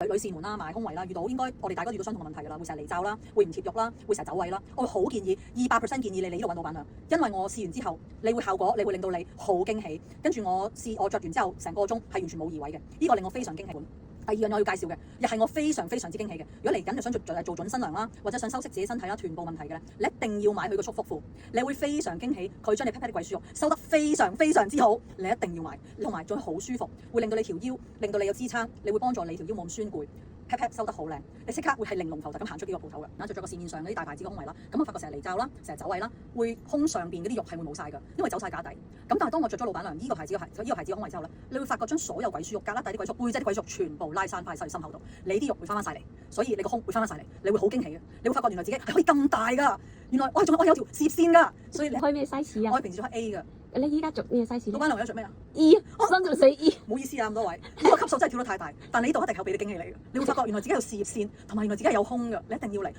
女士們啦，買胸圍啦，遇到應該我哋大家遇到相同嘅問題㗎啦，會成日離罩啦，會唔貼肉啦，會成日走位啦。我會好建議200%建議你嚟呢度揾老闆娘，因為我試完之後，你會效果，你會令到你好驚喜。跟住我着完之後，成個鐘係完全冇移位嘅，呢個令我非常驚喜。第二樣我要介紹嘅，又係我非常之驚喜嘅。如果嚟緊就想做準新娘啦，或者想修飾自己身體啦，臀部問題嘅咧，你一定要買佢個束腹褲，你會非常驚喜。佢將你 pat pat 啲鬼豬肉收得非常之好，你一定要買，同埋仲好舒服，會令到你條腰，令到你有支撐，你會幫助你條腰冇咁酸攰。pat pat 收得好靚，你即刻會係玲瓏頭突咁行出呢個鋪頭嘅。嗱，就着個市面上嗰啲大牌子嘅胸圍啦，咁我發覺成日離罩啦，成日走位啦，會胸上邊嗰啲肉係會冇晒㗎，因為走晒架底。咁但係當我着咗老闆娘呢個牌子嘅胸圍之後咧，你會發覺將所有鬼豬肉、胳肋底啲鬼豬肉、背脊啲鬼豬肉全部拉散翻去心口度，你啲肉會翻晒嚟，所以你個胸會翻晒嚟，你會好驚喜嘅。你會發覺原來自己係可以咁大㗎，原來我有條攝線㗎，所以你開咩 size 啊？我平時着 A 㗎。你依家着咩 size？老闆娘而家着咩啊？E，身就死 E。唔好意思啊，咁多位，呢個級數真係跳得太大，但你呢度一定係有俾你驚喜你嘅，你會發覺原來自己有事業線，同埋原來自己係有胸㗎，你一定要嚟。